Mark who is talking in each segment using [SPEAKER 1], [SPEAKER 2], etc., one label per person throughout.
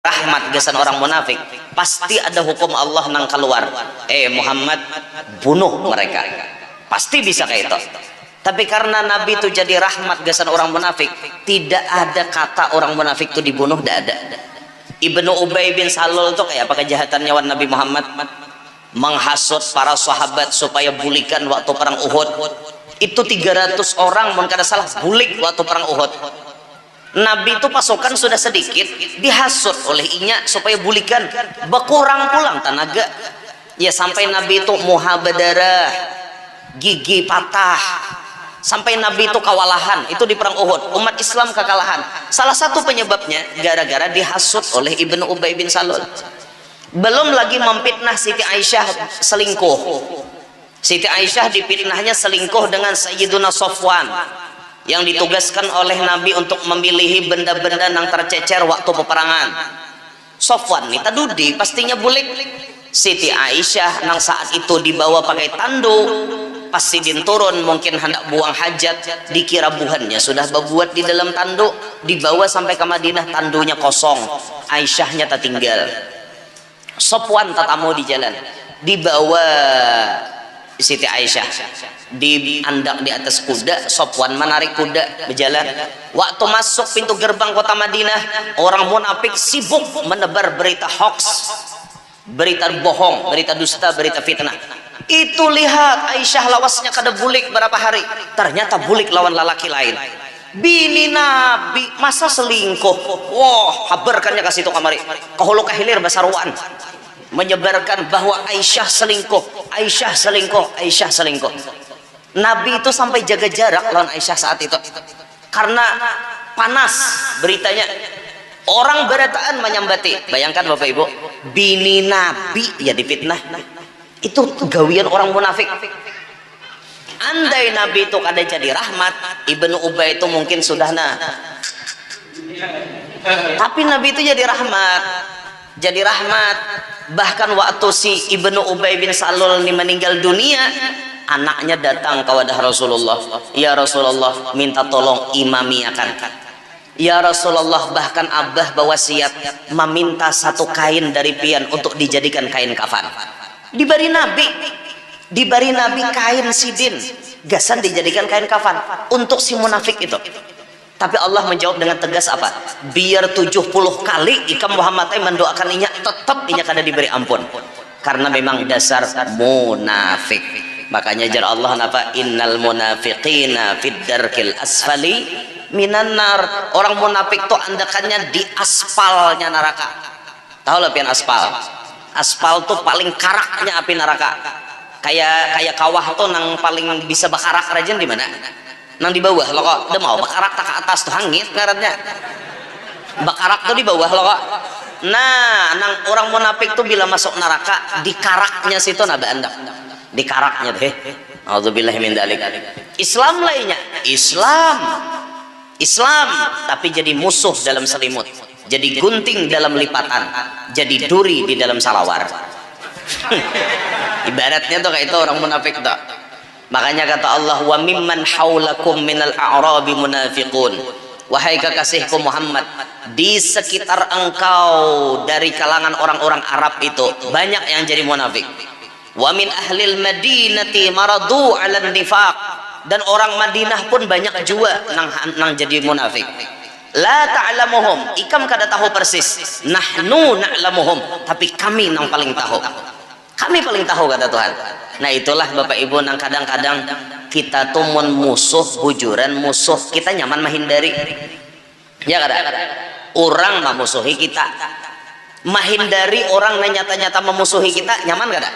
[SPEAKER 1] rahmat gesan orang munafik, pasti ada hukum Allah nang keluar. Muhammad, bunuh mereka. Pasti bisa kayak itu. Tapi karena Nabi itu jadi rahmat gesan orang munafik, tidak ada kata orang munafik itu dibunuh, tidak ada. Ibnu Ubay bin Salul itu kayak apa kejahatannya wan Nabi Muhammad? Menghasut para sahabat supaya bulikan waktu perang Uhud. Itu 300 orang mun kada salah bulik waktu perang Uhud. Nabi itu pasukan sudah sedikit, dihasut oleh inya supaya bulikan, berkurang pulang tenaga. Ya sampai Nabi itu muha berdarah, gigi patah, sampai Nabi itu kewalahan. Itu di perang Uhud, umat Islam kekalahan. Salah satu penyebabnya gara-gara dihasut oleh Ibnu Ubay bin Salul. Belum lagi memfitnah Siti Aisyah selingkuh. Siti Aisyah dipitnahnya selingkuh dengan Sayyiduna Sofwan, yang ditugaskan oleh Nabi untuk memilih benda-benda yang tercecer waktu peperangan. Sofwan nita dudi pastinya bulik. Siti Aisyah nang saat itu dibawa pakai tandu, pas sidin turun mungkin hendak buang hajat, dikira buhannya sudah berbuat di dalam tandu, dibawa sampai ke Madinah, tandunya kosong, Aisyahnya tertinggal. Sofwan tatamu di jalan, dibawa Siti Aisyah diandak di atas kuda. Sofwan menarik kuda berjalan. Waktu masuk pintu gerbang kota Madinah, orang munafik sibuk menebar berita hoax, berita bohong, berita dusta, berita fitnah. Itu lihat Aisyah lawasnya kada bulik berapa hari, ternyata bulik lawan lelaki lain. Bini Nabi masa selingkuh. Wah, habarkannya kasih itu kamari kahulu kahilir basaruan, menyebarkan bahwa Aisyah selingkuh, Aisyah selingkuh, Aisyah selingkuh. Nabi itu sampai jaga jarak lawan Aisyah saat itu karena panas beritanya. Orang berataan menyambati. Bayangkan Bapak Ibu, bini Nabi ya difitnah. Itu gawian orang munafik. Andai Nabi itu kada jadi rahmat, Ibnu Ubay itu mungkin sudah tapi Nabi itu jadi rahmat. Jadi rahmat. Bahkan waktu si Ibnu Ubay bin Salul ini meninggal dunia, anaknya datang ke wadah Rasulullah. Ya Rasulullah, minta tolong imami akan. Ya Rasulullah, bahkan abah berwasiat meminta satu kain dari pian untuk dijadikan kain kafan. Diberi Nabi kain sidin, gasan dijadikan kain kafan untuk si munafik itu. Tapi Allah menjawab dengan tegas apa? Biar 70 kali ikam Muhammad mendoakan inya, tetap inya kada diberi ampun. Karena memang dasar munafik. Makanya jar Allah napa? Innal munafiqina fid darkil asfali minan nar. Orang munafik tuh andakannya di aspalnya neraka. Tahu lah pian aspal? Aspal tuh paling karaknya api neraka. Kayak kawah tuh nang paling bisa bakarak rajin di mana? Nang di bawah lo kok, udah mau bakarak tak ke atas tuh hangit ngarannya. Bakarak tuh di bawah lo kok. Nah, nang orang munafik tuh bila masuk neraka di karaknya situ nabe anda. Di karaknya deh. Auzubillahi min dzalik. Islam lainnya, Islam tapi jadi musuh dalam selimut, jadi gunting dalam lipatan, jadi duri di dalam salawar. Ibaratnya tuh kayak itu orang munafik tuh. Makanya kata Allah, wa mimman haulakum minal a'rabi munafiqun. Wahai kekasihku Muhammad, di sekitar engkau dari kalangan orang-orang Arab itu banyak yang jadi munafik. Wa min ahlil madinati maradu 'alan nifaq, dan orang Madinah pun banyak juga nang jadi munafik. La ta'lamuhum, ikam kada tahu persis. Nahnu na'lamuhum, tapi kami nang paling tahu. Kami paling tahu kata Tuhan. Nah itulah Bapak Ibu nang kadang-kadang kita tuh musuh bujuran, musuh kita nyaman menghindari. Ya kada? Orang memusuhi kita, menghindari orang yang nyata-nyata memusuhi kita, nyaman kada?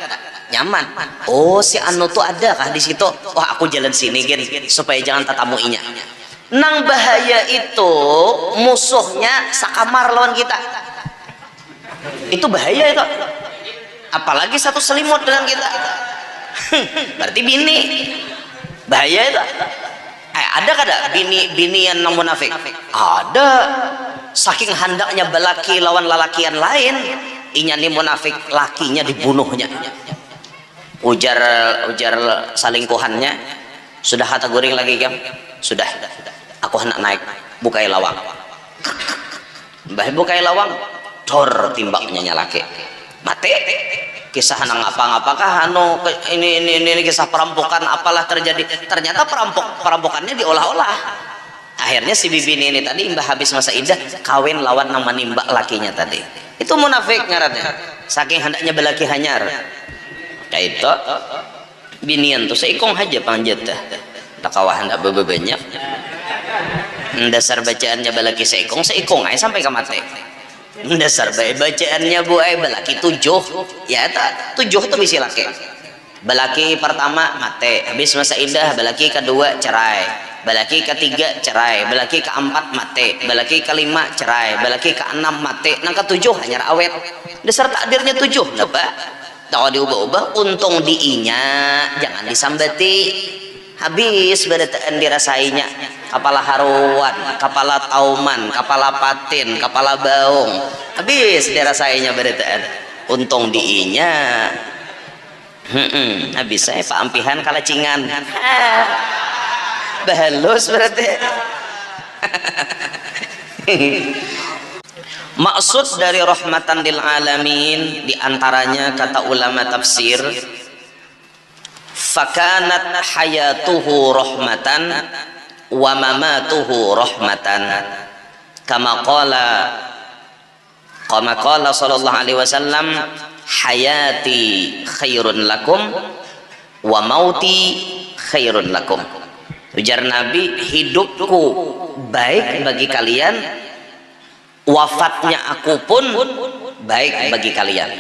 [SPEAKER 1] Nyaman. Oh si anu tuh ada kah di situ? Wah aku jalan sini gini supaya jangan tatamuinya. Nang bahaya itu musuhnya sakamar lawan kita. Itu bahaya itu. Apalagi satu selimut dengan kita. Berarti bini bahaya itu. Ada kada bini yang nang munafik? Ada. Saking handaknya belaki lawan lalakian lain, inya nih munafik, lakinya dibunuhnya. Ujar salingkuhannya, sudah kata guring lagi kan? Sudah. Aku hendak naik bukai lawang. Mbah bukai lawang. dor timbaknya nyalake mati. Kisah nang apa-apakah ini kisah perampokan apalah terjadi, ternyata perampokannya diolah-olah. Akhirnya si bibi ini tadi imbah habis masa iddah kawin lawan nama nimbak lakinya tadi. Itu munafik ngarannya, saking hendaknya belaki hanyar kayak itu binian tuh seikong aja panjat dah tak kawah hendak bebanyak dasar bacaannya belaki seikong aja sampai ke mati. Dasar bacaannya bu belaki 7 ya tak 7 tuh bisa laki. Belaki pertama mate, habis masa iddah belaki kedua cerai, belaki ketiga cerai, belaki keempat mate, belaki kelima cerai, belaki keenam mate, nang ke-7 hanya awet. Dasar takdirnya 7 kenapa? Tahu diubah-ubah untung diinya jangan disambati. Habis berataan dirasainya kepala haruan, kepala tauman, kepala patin, kepala baung, habis dirasainya berataan untung diinya. Habis saya Pak Ampihan kalacingan bahalus berarti. Maksud dari rahmatan lil alamin diantaranya kata ulama tafsir, fakanat hayatuhu rahmatan wa mamatuhu rahmatan kama qala sallallahu alaihi wasallam hayati khairun lakum wa mauti khairun lakum. Ujar Nabi, hidupku baik bagi kalian, wafatnya aku pun baik bagi kalian.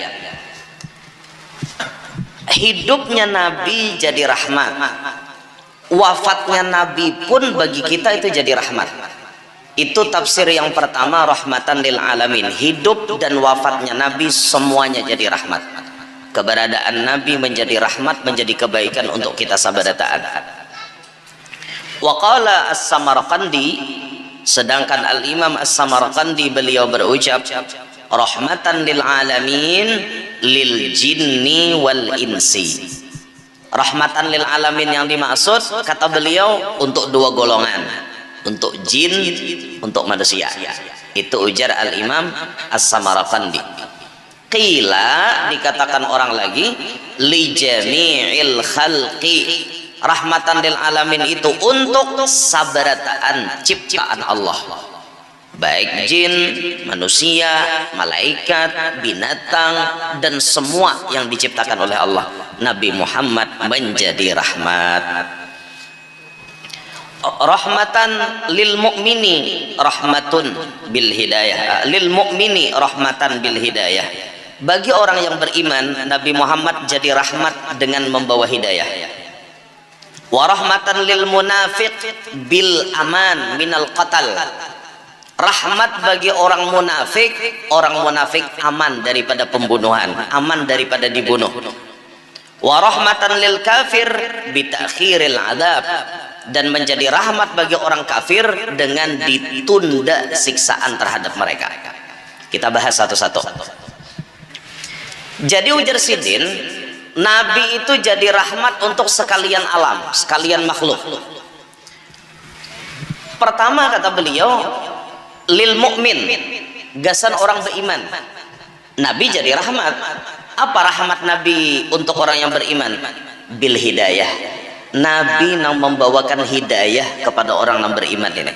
[SPEAKER 1] Hidupnya Nabi jadi rahmat, wafatnya Nabi pun bagi kita itu jadi rahmat. Itu tafsir yang pertama, rahmatan lil alamin. Hidup dan wafatnya Nabi semuanya jadi rahmat. Keberadaan Nabi menjadi rahmat, menjadi kebaikan untuk kita sabadataan. Wa qala as-Samarqandi, sedangkan al-Imam as-Samarqandi beliau berucap, rahmatan lil alamin lil jinni wal insi. Rahmatan lil alamin yang dimaksud kata beliau untuk 2 golongan, untuk jin, untuk manusia. Itu ujar al-Imam as-Samarqandi. Qila, dikatakan orang lagi, li jami'il khalqi, rahmatan lil alamin itu untuk sabarataan ciptaan Allah, baik jin, manusia, malaikat, binatang, dan semua yang diciptakan oleh Allah. Nabi Muhammad menjadi rahmat. Rahmatan lil mu'mini rahmatun bil hidayah, lil mu'mini rahmatan bil hidayah. Bagi orang yang beriman, Nabi Muhammad jadi rahmat dengan membawa hidayah. Wa rahmatan lil munafiq bil aman minal qatal. Rahmat bagi orang munafik aman daripada pembunuhan, aman daripada dibunuh. Wa rahmatan lil kafir bi ta'khiril adab, dan menjadi rahmat bagi orang kafir dengan ditunda siksaan terhadap mereka. Kita bahas satu-satu. Jadi ujar Sidin, Nabi itu jadi rahmat untuk sekalian alam, sekalian makhluk. Pertama kata beliau, lil mu'min, gasan orang beriman. Nabi jadi rahmat. Apa rahmat Nabi untuk orang yang beriman? Bil hidayah. Nabi yang membawakan hidayah kepada orang yang beriman ini.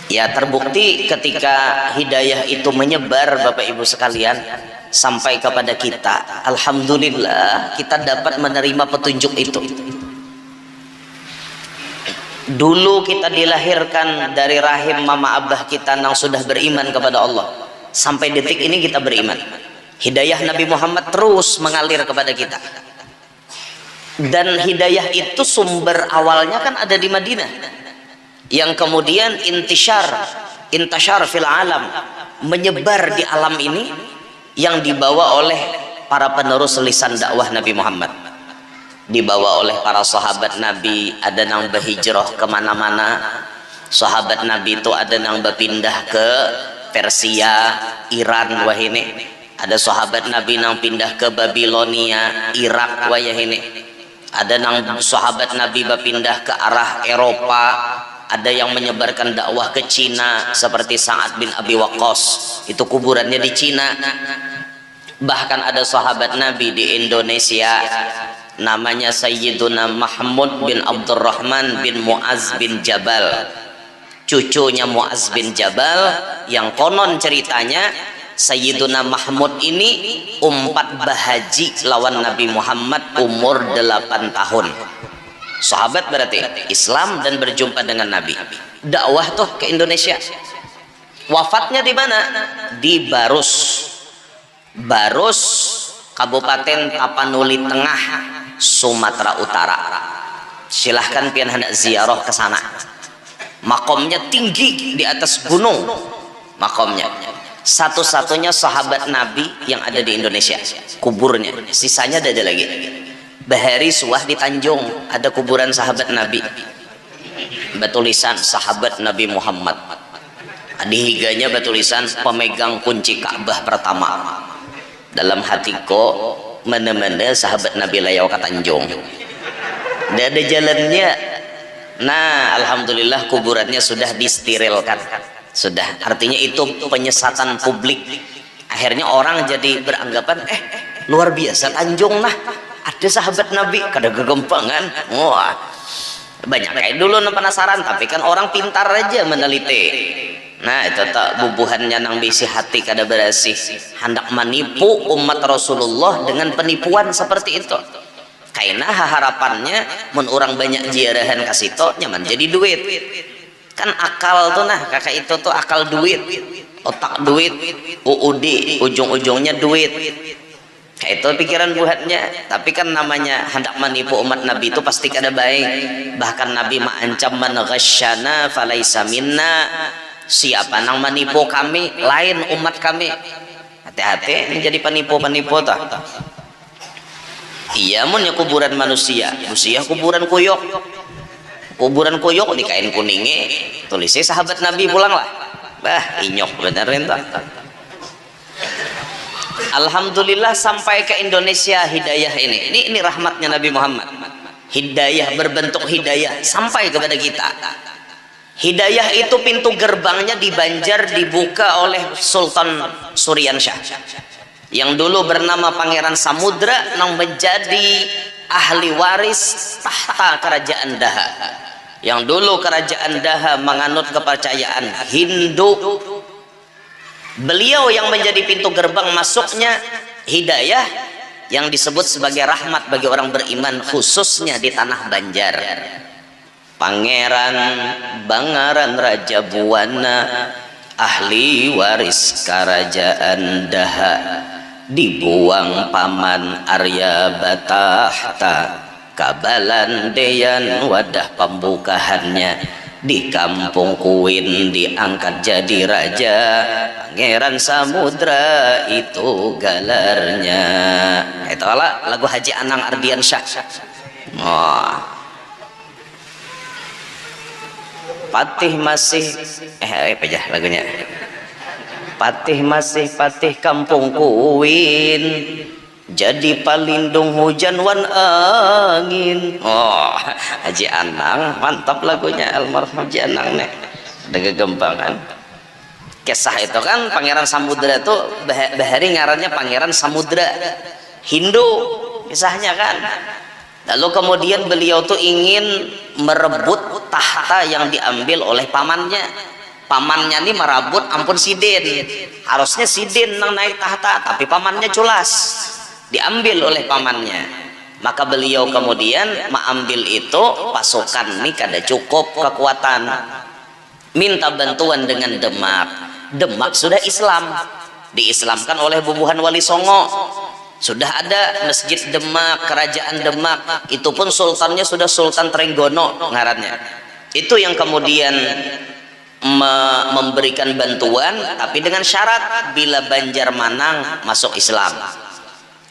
[SPEAKER 1] Ya, terbukti ketika hidayah itu menyebar Bapak Ibu sekalian sampai kepada kita, alhamdulillah kita dapat menerima petunjuk itu. Dulu kita dilahirkan dari rahim mama abah kita yang sudah beriman kepada Allah, sampai detik ini kita beriman. Hidayah Nabi Muhammad terus mengalir kepada kita, dan hidayah itu sumber awalnya kan ada di Madinah, yang kemudian intishar fil alam, menyebar di alam ini, yang dibawa oleh para penerus lisan dakwah Nabi Muhammad, dibawa oleh para sahabat Nabi. Ada yang berhijrah kemana-mana. Sahabat Nabi itu ada yang berpindah ke Persia, Iran, wah ini. Ada sahabat Nabi yang pindah ke Babilonia, Irak, wah ini. Ada yang sahabat Nabi berpindah ke arah Eropa, ada yang menyebarkan dakwah ke Cina seperti Sa'ad bin Abi Waqqas, itu kuburannya di Cina. Bahkan ada sahabat Nabi di Indonesia namanya Sayyiduna Mahmud bin Abdurrahman bin Muaz bin Jabal, cucunya Muaz bin Jabal, yang konon ceritanya Sayyiduna Mahmud ini umpat bahaji lawan Nabi Muhammad umur 8 tahun. Sahabat berarti Islam dan berjumpa dengan Nabi, dakwah tuh ke Indonesia. Wafatnya di mana? Di Barus, Kabupaten Tapanuli Tengah, Sumatera Utara. Silahkan pian hendak ziarah ke sana. Makomnya tinggi di atas gunung. Makomnya satu-satunya sahabat Nabi yang ada di Indonesia, kuburnya. Sisanya ada lagi. Bahari Suah di Tanjung ada kuburan sahabat Nabi, bertulisan sahabat Nabi Muhammad. Di higanya bertulisan pemegang kunci Ka'bah pertama. Dalam hatiku mana-mana sahabat Nabi layau ke Tanjung. Tidak ada jalannya. Nah, alhamdulillah kuburannya sudah disterilkan. Sudah, artinya itu penyesatan publik. Akhirnya orang jadi beranggapan luar biasa Tanjung nah, ada sahabat Nabi, kada kegempangan. Wah, banyak kayak dulu penasaran, tapi kan orang pintar aja meneliti. Nah, itu tak bubuhannya nang bisi hati kada berasih, hendak menipu umat Rasulullah dengan penipuan seperti itu. Karena harapannya mun orang banyak ziarahan kasito nyaman jadi duit. Kan akal tuh nah, kakak itu tuh akal duit, otak duit, UUD ujung-ujungnya duit. Kayak itu pikiran buhatnya. Tapi kan namanya hendak menipu umat Nabi itu pasti kada baik. Bahkan Nabi mengancam man ghasyana falaisa minna. Siapa nang menipu kami lain umat kami. Hati-hati ini jadi penipu-penipu tah. Iya mun ya kuburan manusia kuburan kuyok. Kuburan kuyok di kain kuningnya tulisnya sahabat Nabi pulanglah. Bah inyok benerin tah. Alhamdulillah sampai ke Indonesia hidayah ini rahmatnya Nabi Muhammad. Hidayah berbentuk hidayah sampai kepada kita. Hidayah itu pintu gerbangnya di Banjar dibuka oleh Sultan Suryansyah yang dulu bernama Pangeran Samudra, yang menjadi ahli waris tahta kerajaan Daha. Yang dulu kerajaan Daha menganut kepercayaan Hindu. Beliau yang menjadi pintu gerbang masuknya hidayah yang disebut sebagai rahmat bagi orang beriman, khususnya di tanah Banjar. Pangeran Bangaran Raja Buwana, ahli waris kerajaan Daha, dibuang paman Arya Batahta, kabalan deyan wadah pembukaannya. Di kampung Kuin diangkat jadi raja, Pangeran Samudra itu galarnya. Itulah lagu Haji Anang Ardiansyah. Oh. Patih masih pejah lagunya. Patih masih patih kampung Kuin, jadi palindung hujan wan angin. Oh, Haji Anang mantap lagunya, almarhum Haji Anang nih. Ada kegembangan. Kisah itu kan Pangeran Samudra itu bahari ngarannya Pangeran Samudra Hindu kisahnya kan. Lalu kemudian beliau tuh ingin merebut tahta yang diambil oleh pamannya. Pamannya ini merabut ampun Sidin. Harusnya Sidin yang naik tahta, tapi pamannya culas. Diambil oleh pamannya. Maka beliau kemudian mengambil itu, pasukan ini kada cukup kekuatan. Minta bantuan dengan Demak. Demak sudah Islam. Diislamkan oleh bubuhan Wali Songo. Sudah ada Masjid Demak, Kerajaan Demak. Itu pun sultannya sudah Sultan Trenggono ngarannya. Itu yang kemudian memberikan bantuan, tapi dengan syarat bila Banjarmanang masuk Islam.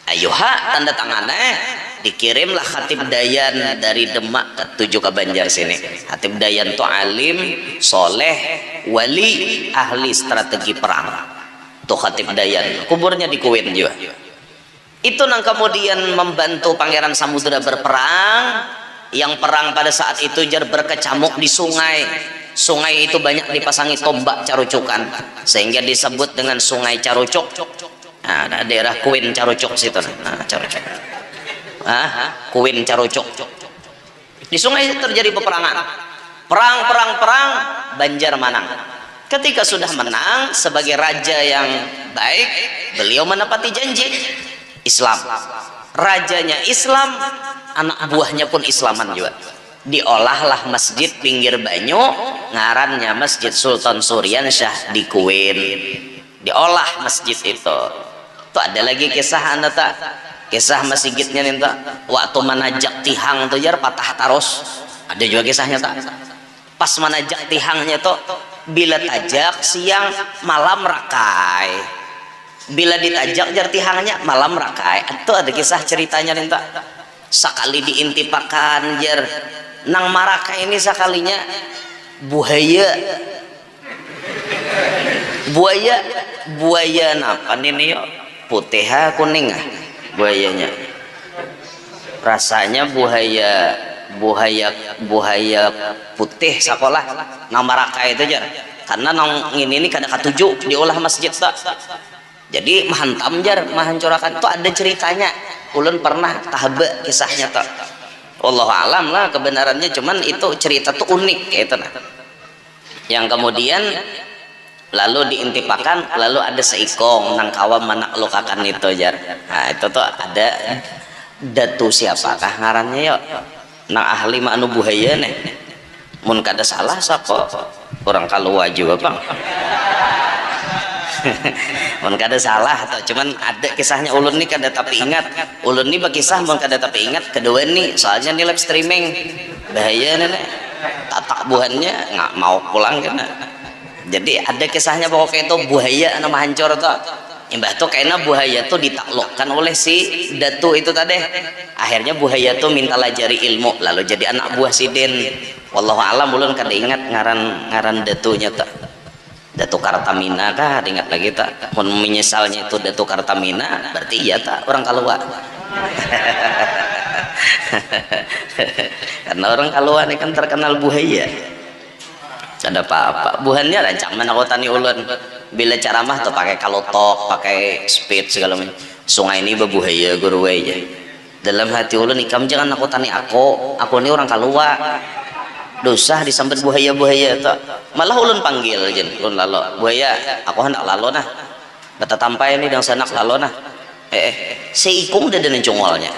[SPEAKER 1] Ayuha tanda tangannya, dikirimlah Khatib Dayan dari Demak tuju ke Banjar sini. Khatib Dayan itu alim, soleh, wali, ahli strategi perang. Tuh Khatib Dayan, kuburnya di Kuwait juga. Itu yang kemudian membantu Pangeran Samudra berperang. yang perang pada saat itu jar berkecamuk di sungai. Sungai itu banyak dipasangi tombak carucukan sehingga disebut dengan Sungai Carucuk. Nah, daerah Kuin Carucuk situ. Nah, Carucuk. Kuin Carucuk. Di sungai itu terjadi peperangan. Perang, Banjar menang. Ketika sudah menang sebagai raja yang baik, beliau menepati janji Islam. Rajanya Islam, anak buahnya pun Islaman juga. Diolahlah masjid pinggir banyu, ngarannya Masjid Sultan Suryansyah di Kuin. Diolah masjid itu. Tuh ada lagi kisah anda tak? Kisah masjidnya nih tak? Waktu manajak tihang tuh jar patah tarus. Ada juga kisahnya tak? Pas manajak tihangnya tuh, bila tajak siang malam rakai. Bila ditajak jar tihangnya malam rakai. Itu ada kisah ceritanya nih tak? Sekali diintipakan jar nang marakai ini sekalinya buaya napa nih yo putih kuning buayanya rasanya buaya putih sekolah nang marakai itu jar karena nang ini kada katuju diolah masjid tak jadi mahantam jar mahancurakan itu ada ceritanya ulun pernah tahaba kisahnya tak Allah alam lah kebenarannya cuman itu cerita tuh unik kayak itu nah yang kemudian lalu diintipakan lalu ada seikong nang kawam menaklukakan itu jar nah itu tuh ada datu siapakah ngarannya yuk nang ahli maknu buhaya nih mun kada salah sapa orang Kalua juga bang mun kada salah atau cuman ada kisahnya ulun nih kada tapi ingat ulun nih berkisah mun kada tapi ingat kedua nih soalnya nih live streaming bahaya nih tatak buhannya nggak mau pulang kan jadi ada kisahnya pokoknya itu buaya nama hancur tuh imbah tuh kayaknya buaya tuh ditaklukkan oleh si datu itu tadi akhirnya buaya tuh minta lajari ilmu lalu jadi anak buah sidin wallahu alam ulun kada ingat ngaran datunya tuh Datu Kartamina kah ingat lagi tak mun menyesalnya itu Datu Kartamina berarti iya tak orang Kalua karena orang Kalua ini kan terkenal buaya ada apa-apa buhannya rancang menakutani ulun bila ceramah tuh pakai kalotok pakai speed segala macam sungai ini bebuhaya guru aja dalam hati ulun ikam jangan nakutani aku ini orang Kalua dosa disambut buaya tuh malah ulun panggil jen ulun lalo buaya aku hendak lalo nah bata tampai ini dan sanak lalo nah seikung dia dan congolnya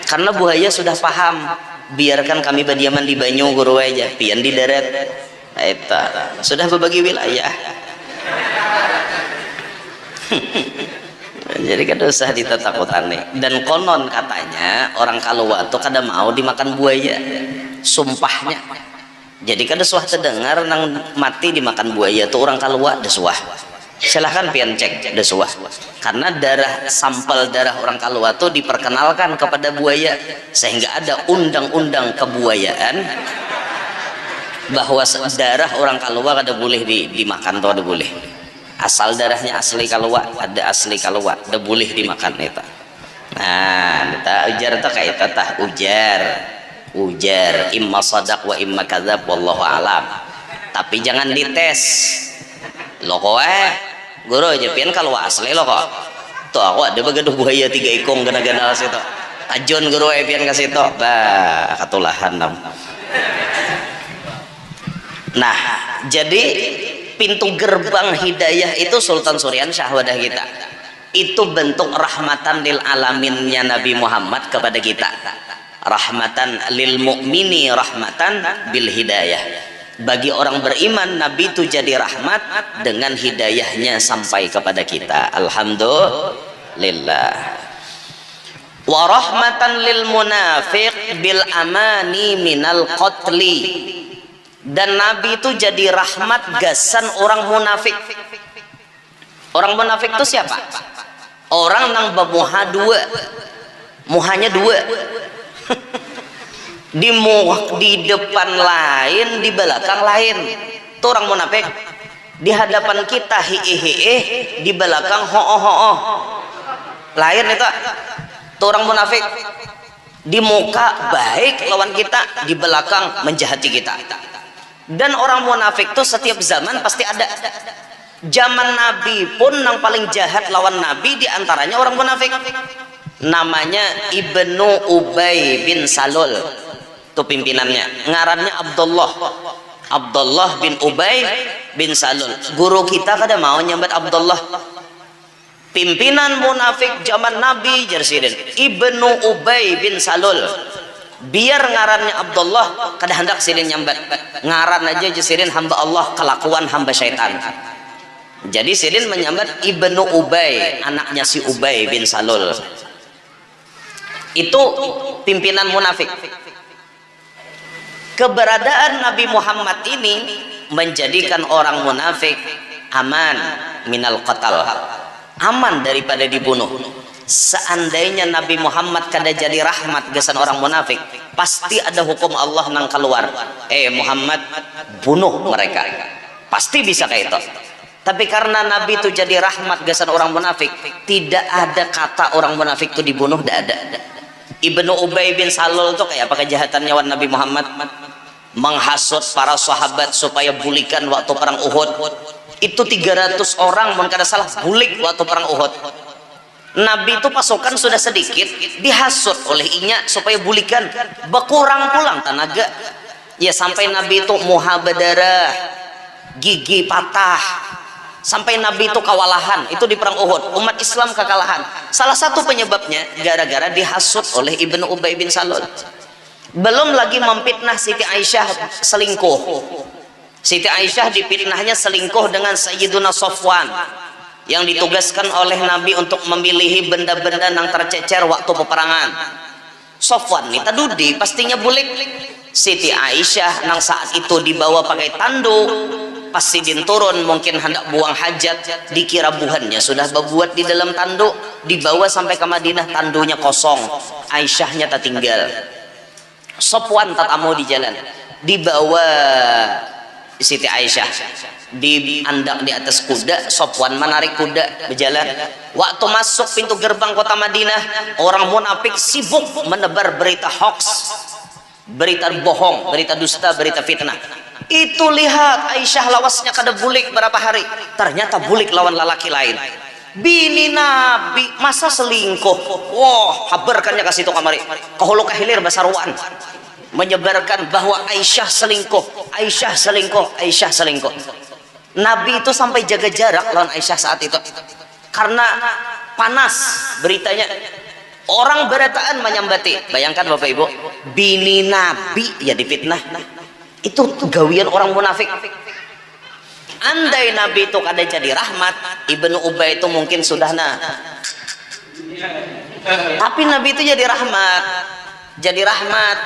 [SPEAKER 1] karena buaya sudah paham biarkan kami berdiaman di banyu guru aja pian di darat eta sudah berbagi wilayah jadi kan dosa ditatakutane dan konon katanya orang Kalua tuh kada mau dimakan buaya sumpahnya jadi kada suah terdengar nang mati dimakan buaya tuh orang Kalua desuah silahkan pian cek desuah karena sampel darah orang Kalua tuh diperkenalkan kepada buaya sehingga ada undang-undang kebuayaan bahwa darah orang Kalua kada boleh dimakan tuh ada boleh asal darahnya asli Kalua ada asli Kalua ada boleh dimakan itu nah kita ujar tuh kayak tah ujar imma sadaq wa imma kadzab wallahu alam tapi jangan dites lo kowe guru aja pian kalau asli lo kok tuh aku ada begaduh buaya 3 ikong gana-gana situ tajun guru pian ke situ bah katulahan nam nah jadi pintu gerbang hidayah itu Sultan Suryansyah wadah kita itu bentuk rahmatan lil alaminnya Nabi Muhammad kepada kita rahmatan lil mu'mini rahmatan bil hidayah bagi orang beriman Nabi itu jadi rahmat dengan hidayahnya sampai kepada kita alhamdulillah wa rahmatan lil munafiq bil amani minal qatli dan Nabi itu jadi rahmat gasan orang munafik itu siapa? Orang nang bamuha dua muhanya dua di depan lain di belakang lain itu orang munafik di hadapan kita hiih di belakang ho'oh lain itu orang munafik Di muka baik lawan kita, di belakang menjahati kita. Dan orang munafik itu setiap zaman pasti ada. Zaman Nabi pun yang paling jahat lawan Nabi diantaranya orang munafik. Namanya Ibnu Ubay bin Salul, itu pimpinannya. Ngarannya Abdullah bin Ubay bin Salul. Guru kita kada mau nyambat Abdullah. Pimpinan munafik zaman Nabi jersidin Ibnu Ubay bin Salul. Biar ngarannya Abdullah kada hendak sidin nyambat. Ngaran aja jersidin hamba Allah, kelakuan hamba syaitan. Jadi sidin menyambat Ibnu Ubay, anaknya si Ubay bin Salul. Itu pimpinan munafik. Keberadaan Nabi Muhammad ini menjadikan orang munafik aman minal qatal, aman daripada dibunuh. Seandainya Nabi Muhammad kada jadi rahmat gesan orang munafik, pasti ada hukum Allah nang keluar. Muhammad, bunuh mereka. Pasti bisa kayak itu. Tapi karena Nabi itu jadi rahmat gesan orang munafik, tidak ada kata orang munafik itu dibunuh, tidak ada. Ibnu Ubay bin Salul itu kayak apa kejahatannya wan Nabi Muhammad? Menghasut para sahabat supaya bulikan waktu perang Uhud. Itu 300 orang mun kada salah bulik waktu perang Uhud. Nabi itu pasukan sudah sedikit, dihasut oleh inya supaya bulikan, berkurang pulang tenaga. Ya sampai Nabi itu muha berdarah, gigi patah. Sampai Nabi itu kewalahan, itu di perang Uhud. Umat Islam kekalahan. Salah satu penyebabnya gara-gara dihasut oleh Ibnu Ubay bin Salul. Belum lagi memfitnah Siti Aisyah selingkuh. Siti Aisyah dipitnahnya selingkuh dengan Sayyiduna Sofwan, yang ditugaskan oleh Nabi untuk memilih benda-benda yang tercecer waktu peperangan. Sofwan ini tadudi pastinya bulik. Siti Aisyah nang saat itu dibawa pakai tanduk. Pas sidin turun mungkin hendak buang hajat, dikira buhannya sudah berbuat di dalam tanduk, dibawa sampai ke Madinah, tandunya kosong, Aisyahnya tak tinggal. Sofwan tatamu di jalan, dibawa Siti Aisyah, diandak di atas kuda. Sofwan menarik kuda berjalan. Waktu masuk pintu gerbang kota Madinah, orang munafik sibuk menebar berita hoax, berita bohong, berita dusta, berita fitnah. Itu lihat Aisyah lawasnya kada bulik berapa hari, ternyata bulik lawan lelaki lain. Bini Nabi masa selingkuh. Wah, habarkannya kasih itu kamari kahulu kahilir basaruan, menyebarkan bahwa Aisyah selingkuh, Aisyah selingkuh, Aisyah selingkuh. Nabi itu sampai jaga jarak lawan Aisyah saat itu karena panas beritanya. Orang berataan menyambati. Bayangkan Bapak Ibu, bini Nabi ya difitnah. Itu gawian orang munafik. Andai Nabi itu kada jadi rahmat, Ibnu Ubay itu mungkin sudah tapi Nabi itu jadi rahmat.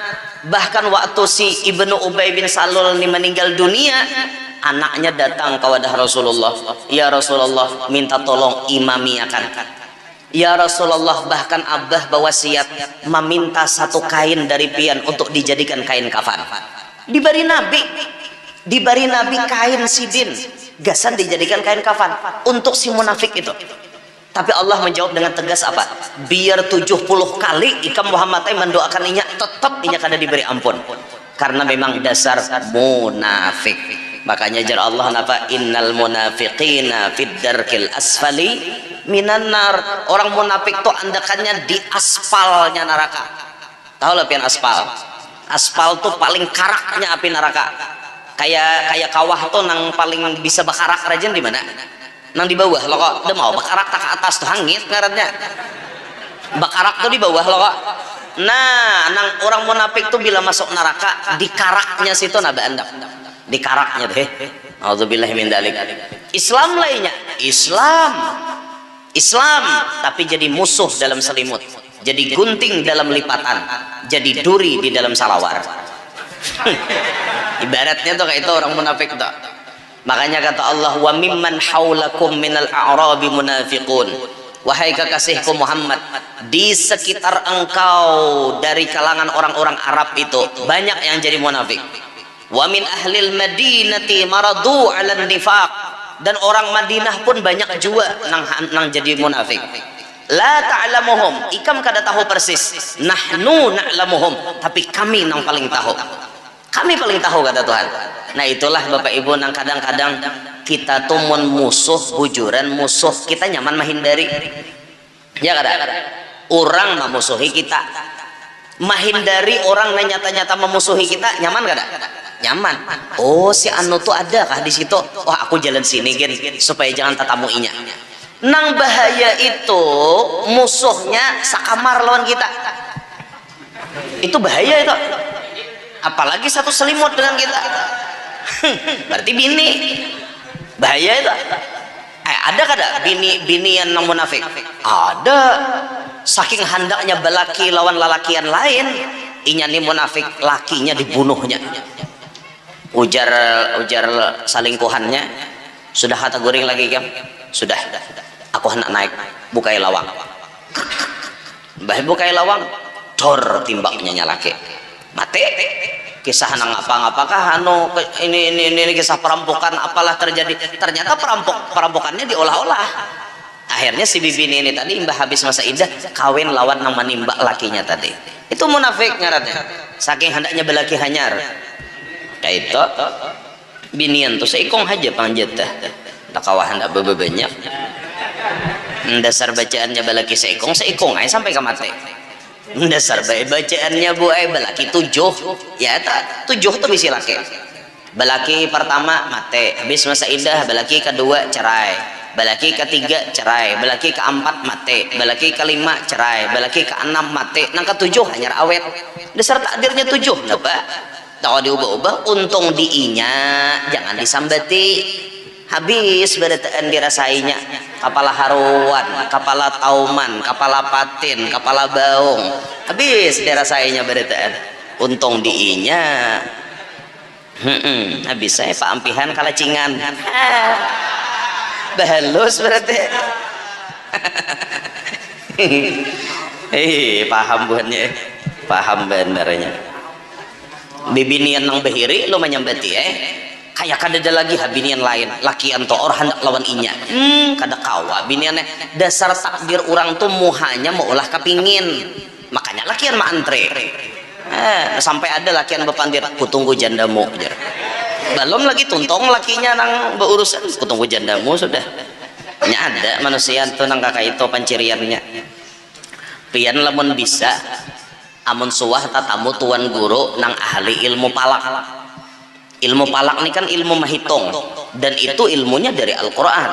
[SPEAKER 1] Bahkan waktu si Ibnu Ubay bin Salul ini meninggal dunia, anaknya datang kepada Rasulullah. Ya Rasulullah, minta tolong imamiakan. Ya Rasulullah, bahkan Abah berwasiat meminta satu kain dari pian untuk dijadikan kain kafan. Diberi Nabi kain sidin, gasan dijadikan kain kafan untuk si munafik itu. Tapi Allah menjawab dengan tegas apa? Biar 70 kali ikam Muhammad mendoakan inya, tetap inya kada diberi ampun. Karena memang dasar munafik. Makanya jar Allah napa? Innal munafiqina fid darkil asfali minan nar. Orang munafik tuh andakannya di aspalnya neraka. Tahu lah pian aspal? Aspal tuh paling karaknya api neraka. Kayak kawah tuh nang paling bisa bakarak rajen di mana? Nang di bawah lo kok. Udah mau bakarak tak ke atas tuh hangit ngarannya. Bakarak tuh di bawah lo kok. Nah, nang orang munafik tuh bila masuk neraka di karaknya situ nabe andap. Di karaknya deh. Auzubillahi min dzalik. Islam lainnya, Islam tapi jadi musuh dalam selimut, jadi gunting dalam lipatan, jadi duri di dalam salawar. Ibaratnya tuh kayak itu orang munafik tuh. Makanya kata Allah, wa mimman haulakum minal a'rabi munafiqun. Wahai kekasihku Muhammad, di sekitar engkau dari kalangan orang-orang Arab itu banyak yang jadi munafik. Wa min ahlil madinati maradu 'alan nifaq. Dan orang Madinah pun banyak juga nang jadi munafik. La ta'lamuhum, ikam kada tahu persis. Nahnu na'lamuhum, tapi kami yang paling tahu. Kami paling tahu, kata Tuhan. Nah itulah Bapak Ibu, nang kadang-kadang kita tuh musuh bujuran, musuh kita nyaman menghindari. Ya kada? Orang memusuhi kita, menghindari orang yang nyata-nyata memusuhi kita, nyaman kada? Nyaman. Oh si anu tuh ada kah di situ? Oh aku jalan sini gen supaya jangan tatamuinya. Nang bahaya itu musuhnya sakamar lawan kita. Itu bahaya itu. Apalagi satu selimut dengan kita. Berarti bini. Bahaya itu. Ada kada binian nang munafik? Ada. Saking handaknya belaki lawan lalakian lain, inya nih munafik lakinya dibunuhnya. Ujar salingkuhannya, sudah kata goreng lagi kam? Sudah. Aku hendak naik bukai lawang. Bah bukai lawang, dor timbaknya nyalake. Mati. Kisah nang apa-apakah anu ini kisah perampokan apalah terjadi. Ternyata perampokannya diolah-olah. Akhirnya si bibi ini tadi imbah habis masa idah kawin lawan nang menimba lakinya tadi. Itu munafik ngarannya. Saking hendaknya belaki hanyar. Kayak itu binian tuh seikong aja panjat dah. Tak kawahan tak banyak. Dasar bacaannya balaki seikong aja sampai ke mati. Dasar bacaannya bu balaki 7 ya tak 7 tuh bisa laki. Balaki pertama mati, habis masa idah balaki kedua cerai, balaki ketiga cerai, balaki keempat mati, balaki kelima cerai, balaki keenam mati, nang ke-7 hanya awet. Dasar takdirnya 7 kenapa? Tak diubah-ubah, untung diinya jangan disambati. Habis berataan dirasainya kepala haruan, kepala tauman, kepala patin, kepala baung, habis dirasainya berataan. Untung diinya habis saya Pak Ampihan kalacingan bahalus berarti. Paham bukannya, paham benernya. Bibinian nang behiri lo menyambati kayak kada ada lagi habinian lain lakian to or hendak lawan inya kada kawa biniannya. Dasar takdir orang tuh muhanya maulah kepingin, makanya lakian mah antre. Sampai ada lakian bepandir kutunggu jandamu jar. Belum lagi tuntong lakinya nang berurusan kutunggu jandamu sudah. Nya ada manusia tuh nang kakak itu panciriannya pian lamun bisa amun suah tatamu tuan guru nang ahli ilmu palak. Ilmu palak ini kan ilmu menghitung, dan itu ilmunya dari Al-Quran.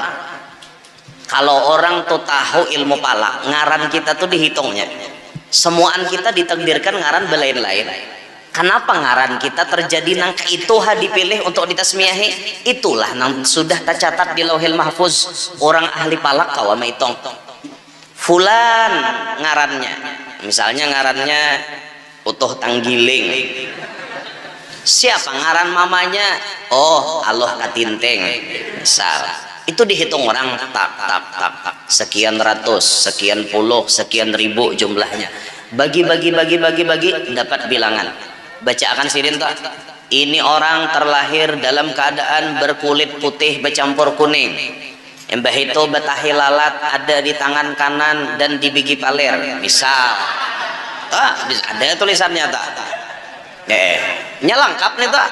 [SPEAKER 1] Kalau orang tuh tahu ilmu palak, ngaran kita tuh dihitungnya. Semuaan kita ditakdirkan ngaran belain-lain. Kenapa ngaran kita terjadi nang kaituha dipilih untuk ditasmiahi? Itulah nang sudah tercatat di Lauhil Mahfuz. Orang ahli palak kawa menghitung. Fulan ngarannya, misalnya ngarannya Utuh Tanggiling. Siapa ngaran mamanya? Oh Allah Katinteng misal. Itu dihitung orang tak sekian ratus, sekian puluh, sekian ribu jumlahnya. Bagi dapat bilangan. Bacakan sirin tak? Ini orang terlahir dalam keadaan berkulit putih bercampur kuning. Embah itu betahi lalat ada di tangan kanan dan di bigi paler misal. Ada tulisannya tak? Nya lengkap nih tak?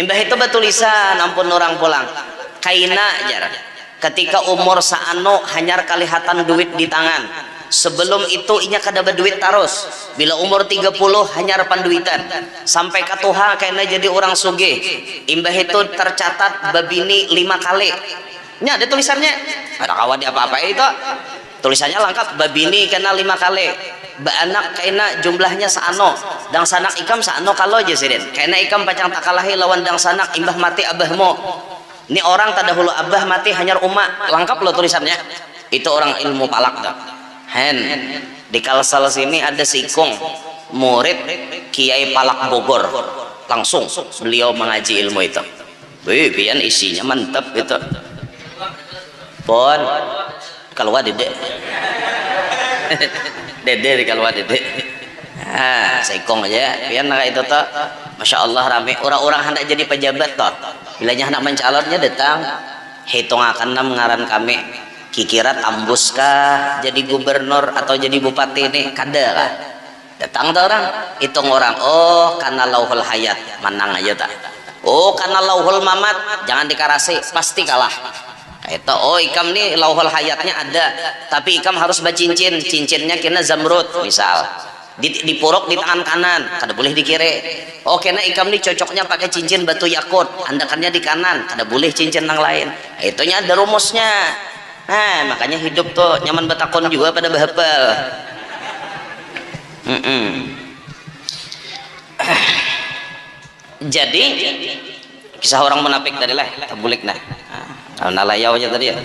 [SPEAKER 1] Imbah itu betulisan ampun orang pulang kaina jar. Ketika umur saano hanyar kalihatan duit di tangan. Sebelum itu inya kada berduit terus. Bila umur 30 hanyar panduitan. Sampai katuha kaina jadi orang sugih. Imbah itu tercatat babini 5 kali. Nya ada tulisannya. Ada kawan di apa-apa itu. Tulisannya lengkap babini kena 5 kali. Anak kaina jumlahnya saano dang sanak ikam saano kalau aja sirin kaina ikam pacang takalahi lawan dang sanak imbah mati abahmu. Ini orang tadahulu abah mati hanyar umat lengkap lo tulisannya. Itu orang ilmu palak dah. Di Kalsel sini ada sikung murid Kiai Palak Bogor, langsung beliau mengaji ilmu itu. Wih pian isinya mantap itu. Pon keluar dedek dede di keluar dede seikong aja pian nak itu toh Masya Allah rame orang-orang hendak jadi pejabat toh bilanya hendak mencalonnya datang hitung akan ngaran kami kikira tambus kah jadi gubernur atau jadi bupati ini kada lah. Datang tuh orang, hitung orang, oh karena lauhul hayat, menang aja tak. Oh karena lauhul mamat, jangan dikarasi, pasti kalah. Itu oh ikam nih lauhul hayatnya ada, tapi ikam harus bacincin, cincinnya kena zamrud misal. Dipuruk di tangan kanan, kada boleh di kiri. Oh kena ikam nih cocoknya pakai cincin batu yakut, andakannya di kanan, kada boleh cincin yang lain. Itunya ada rumusnya. Nah makanya hidup tuh nyaman betakon juga pada bahapal. Jadi kisah orang munafik tadi lah tabulik nah nalayau aja tadi ya.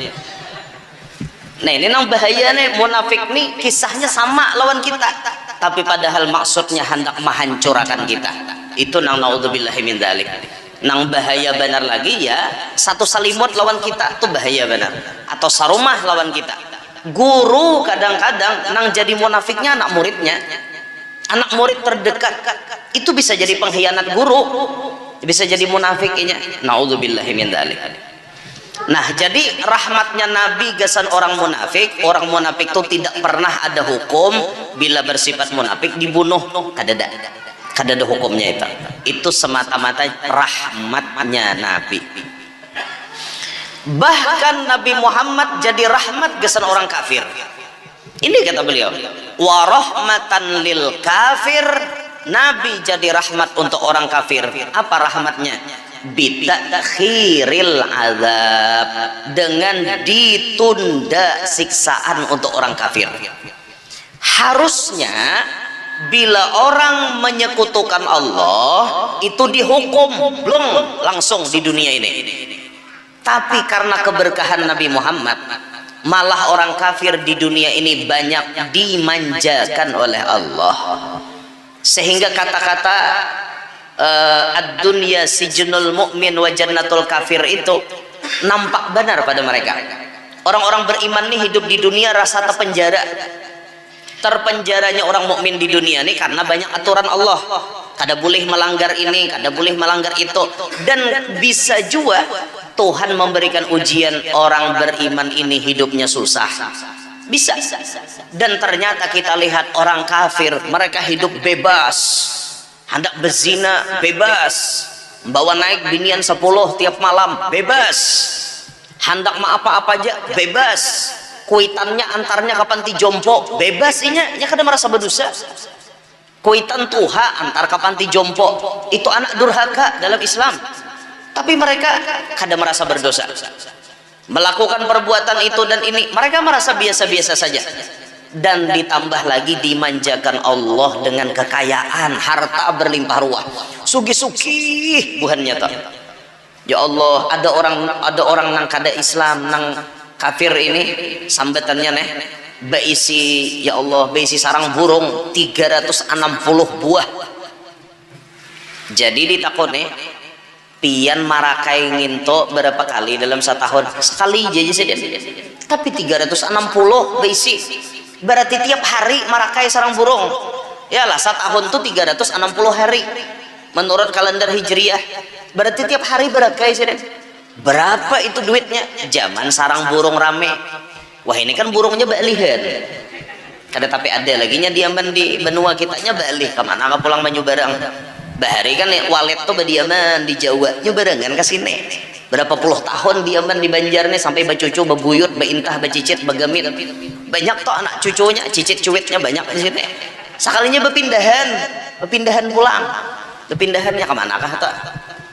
[SPEAKER 1] Nah ini nang bahaya nih munafik nih kisahnya sama lawan kita, tapi padahal maksudnya hendak menghancurkan kita. Itu nang naudzubillahi min dzalik. Nang bahaya benar lagi ya satu salimut lawan kita tuh bahaya benar, atau sarumah lawan kita. Guru kadang-kadang nang jadi munafiknya anak muridnya, anak murid terdekat itu bisa jadi pengkhianat guru, bisa jadi munafiknya. Naudzubillahi min dzalik. Nah jadi rahmatnya Nabi gasan orang munafik itu tidak pernah ada hukum bila bersifat munafik dibunuh, kada ada hukumnya itu semata-mata rahmatnya Nabi. Bahkan Nabi Muhammad jadi rahmat gasan orang kafir. Ini kata beliau, wa rahmatan lil kafir, Nabi jadi rahmat untuk orang kafir. Apa rahmatnya? Bitakhiril azab, dengan ditunda siksaan untuk orang kafir. Harusnya bila orang menyekutukan Allah itu dihukum belum langsung di dunia ini, tapi karena keberkahan Nabi Muhammad malah orang kafir di dunia ini banyak dimanjakan oleh Allah, sehingga kata-kata ad-dunya sijnul mu'min wa jannatul kafir itu nampak benar pada mereka. Orang-orang beriman nih hidup di dunia rasa terpenjaranya orang mukmin di dunia ini karena banyak aturan Allah, kada boleh melanggar ini, kada boleh melanggar itu. Dan bisa juga Tuhan memberikan ujian orang beriman ini hidupnya susah, bisa. Dan ternyata kita lihat orang kafir, mereka hidup bebas, hendak berzina bebas, bawa naik binian 10 tiap malam bebas, hendak ma apa-apa aja bebas, kuitannya antarnya kapan ti jompo bebas, nya kada merasa berdosa. Kuitan tuha antar kapan ti jompo itu anak durhaka dalam Islam, tapi mereka kada merasa berdosa melakukan perbuatan itu dan ini, mereka merasa biasa-biasa saja. Dan ditambah lagi dimanjakan Allah dengan kekayaan, harta berlimpah ruah, sugi-sugi buhannya toh. Ya Allah, ada orang nang kada Islam, nang kafir ini sambatannya neh beisi, ya Allah, beisi sarang burung 360 buah. Jadi ditakoni pian marakai nginto berapa kali dalam setahun? Sekali aja sih, tapi 360 beisi, berarti tiap hari marakai sarang burung. Ya lah, setahun tuh 360 hari menurut kalender hijriah, berarti tiap hari berakai sih. Berapa itu duitnya? Zaman sarang burung rame, wah ini kan burungnya balihan kada, tapi ada lagi nya diaman di benua kitanya balih kemana ka pulang banyu barang bahari kan walet tuh badiaman di Jawa nyebarangan ke sini berapa puluh tahun diaman di Banjar nih, sampai bacucu babuyut baintah bacicit bagamit, banyak tuh anak cucunya, cicit cuitnya banyak di sini. Sekalinya berpindahan pulang, berpindahannya kemana kah tuh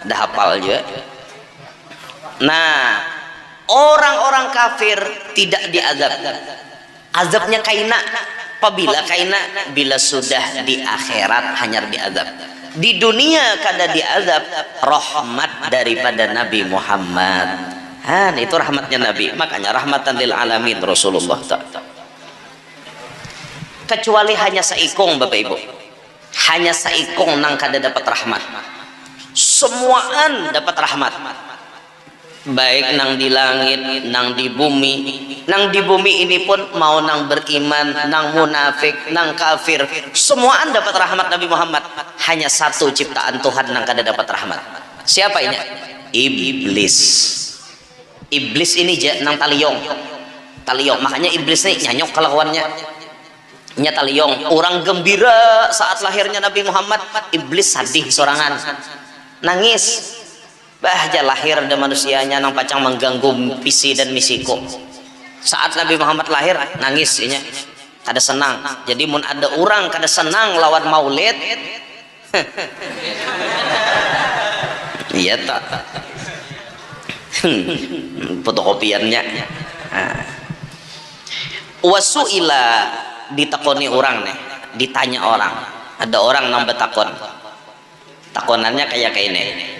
[SPEAKER 1] ada hafal juga. Nah orang-orang kafir tidak diazab, azabnya kaina apabila kaina bila sudah di akhirat hanya diazab. Di dunia kada diazab, rahmat daripada Nabi Muhammad. Itu rahmatnya Nabi, makanya rahmatan lil alamin Rasulullah. Kecuali hanya seikung Bapak Ibu, hanya seikung nang kada dapat rahmat, semuaan dapat rahmat, baik nang di langit, nang di bumi. Nang di bumi ini pun mau nang beriman, nang munafik, nang kafir, semuaan dapat rahmat Nabi Muhammad. Hanya satu ciptaan Tuhan nang kada dapat rahmat. Siapa ini? Iblis. Iblis ini nang taliyong. taliong. Makanya iblis nih nyanyok kelakuannya, nya taliong. Orang gembira saat lahirnya Nabi Muhammad, iblis sadih sorangan, nangis. Bah aja lahir ada manusianya nang pacang mengganggu visi dan misiku. Saat Nabi Muhammad lahir nangis nya, kada senang. Jadi mun ada orang kada senang lawan maulid, iya tak fotokopiannya. Wasuila, ditakoni orang nih, ditanya orang, ada orang nambah takonannya kayak ini.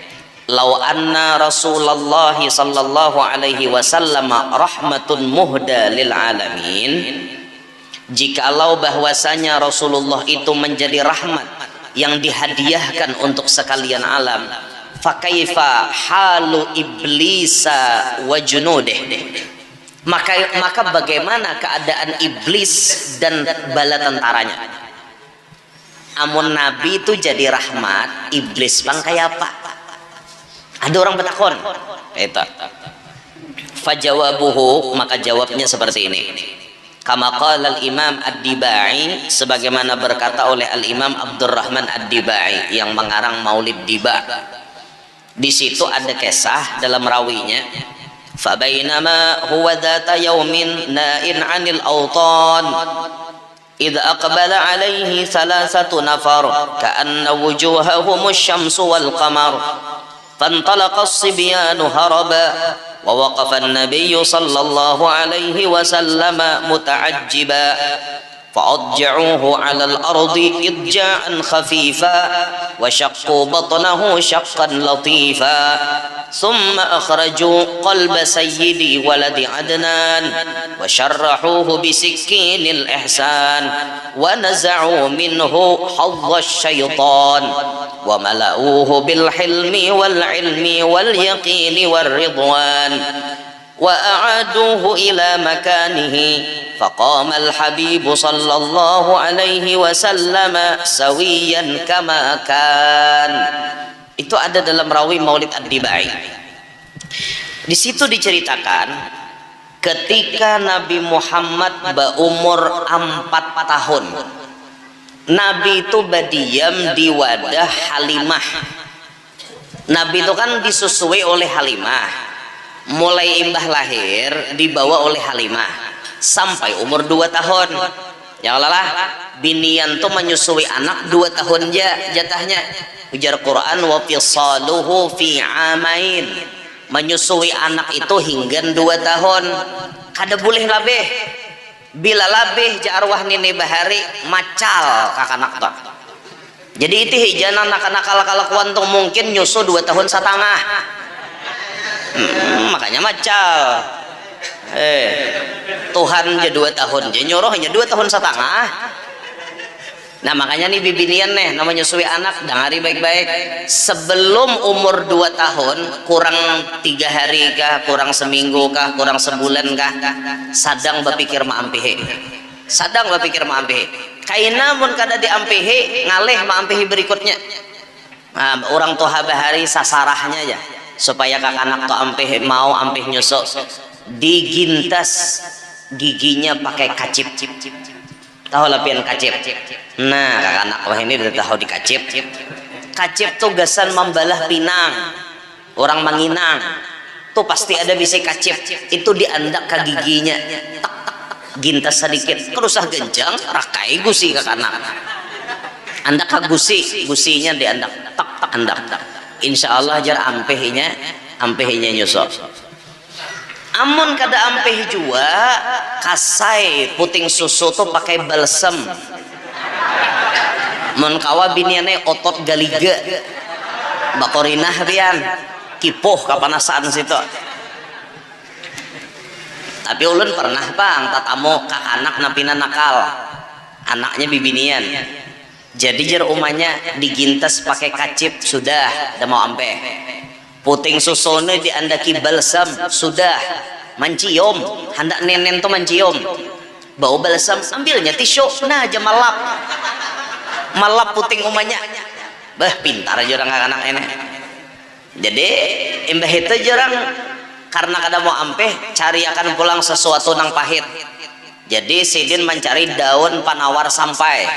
[SPEAKER 1] Lau anna Rasulullah sallallahu alaihi wasallam rahmatun muhda lil alamin, jikalau bahwasanya Rasulullah itu menjadi rahmat yang dihadiahkan untuk sekalian alam, fakaifa halu iblisa wa junudih, maka bagaimana keadaan iblis dan bala tentaranya. Amun Nabi itu jadi rahmat, iblis bang kayak apa? Ada orang bertakon itu. Fajawabuhu, maka jawabnya seperti ini. Kama qala al-Imam Ad-Dibai, sebagaimana berkata oleh Al-Imam Abdurrahman Ad-Dibai yang mengarang Maulid Diba. Di situ ada kisah dalam rawinya. Fabainama huwa dhata yaumin na'in 'anil awtan idza aqbala alaihi thalathatu nafar ka'anna wujuhahum asy-syamsu wal qamar fantalaqa as-sibyanu haraba wa waqafa an-nabiy sallallahu alaihi wasallam muta'ajjiba فأضجعوه على الأرض إضجاعا خفيفا وشقوا بطنه شقا لطيفا ثم أخرجوا قلب سيدي ولد عدنان وشرحوه بسكين الإحسان ونزعوا منه حظ الشيطان وملأوه بالحلم والعلم واليقين والرضوان وأعادوه إلى مكانه فقام الحبيب صلى الله عليه وسلم سويا كما كان. Itu ada dalam rawi Maulid Ad-Dibai. Di situ diceritakan ketika Nabi Muhammad berumur 4 tahun, Nabi itu berdiam di wadah Halimah. Nabi itu kan disusui oleh Halimah. Mulai imbah lahir dibawa oleh Halimah sampai umur 2 tahun. Ya Allah, binian tuh menyusui anak 2 tahun jatahnya. Ujar Quran wa fisaluhu fi amain. Menyusui anak itu hingga 2 tahun. Kada boleh labeh. Bila labeh ja arwah nini bahari macal kakanak tuh. Jadi itu hijana anak-anak kalakuan tuh mungkin nyusu 2 tahun setengah. Makanya macal. Tuhan aja 2 tahun aja nyuruh hanya 2 tahun setengah. Nah makanya nih bibinian nih namanya nyusui anak, dengari baik-baik. Sebelum umur 2 tahun, kurang 3 hari kah, kurang seminggu kah, kurang sebulan kah, sadang berpikir maampihi. Sadang berpikir maampihi. Kaina mun kada diampihi, ngaleh maampihi berikutnya. Nah, orang tua bahari sasarahnya aja. Supaya kak anak tuh mau ampih nyusuk, digintas giginya pakai kacip. Tahu lapian kacip? Nah kak anak wah ini udah tahu dikacip. Kacip tuh gasan membalah pinang, orang manginang tuh pasti ada bisa kacip. Itu diandak ke giginya, tak gintas sedikit, kerusah genjang rakai gusi kak anak. Andak ke gusinya diandak, tak andak. Insya Allah jar ampehinya nyusuk. Amun kada ampeh jua kasai puting susu tuh pakai balsem. Mun kawa biniane otot galiga bakorinah rian kipuh kapanasaan situ. Tapi ulun pernah bang tatamu kak anak napina nakal, anaknya bibinian. Jadi jar umahnya digintas pakai kacip sudah, dah mau ampe. Puting susune diandaki balsam sudah, mencium, hendak nenen tuh mencium. Bau balsam, ambilnya tisu, nah aja malap puting umahnya. Bah pintar aja orang anak ini. Jadi imbah itu jarang karena kada mau ampeh cari akan pulang sesuatu nang pahit. Jadi sidin mencari daun panawar sampai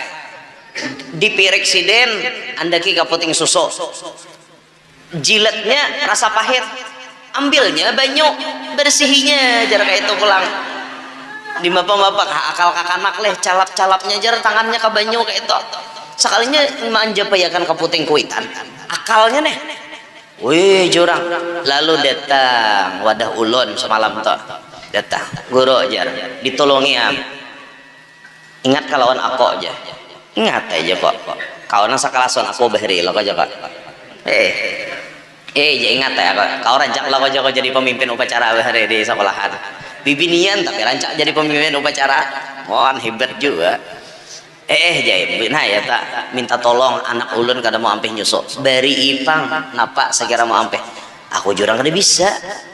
[SPEAKER 1] dipirik sidin andaki kaputing susu, jilatnya rasa pahit, ambilnya banyu bersihinya jarak itu pulang di bapak-bapak akal kakanak leh calap-calapnya jar tangannya ke banyu kayak itu sekalinya manja payakan kaputing kuitan akalnya nih wih jurang. Lalu datang wadah ulun semalam toh datang guru jar ditolongi am. Ingat kalawan aku aja ingat aja kok kawan sakalason aku bahri lo aja kok ya ingat ya kau rancak lo aja kok jadi pemimpin upacara bahri di sekolahan bibinian tapi rancak jadi pemimpin upacara mohon hebat juga jahit nah ya tak minta tolong anak ulun kada mau ampeh nyusu bari ipang napa sekira mau ampeh aku jurang kada bisa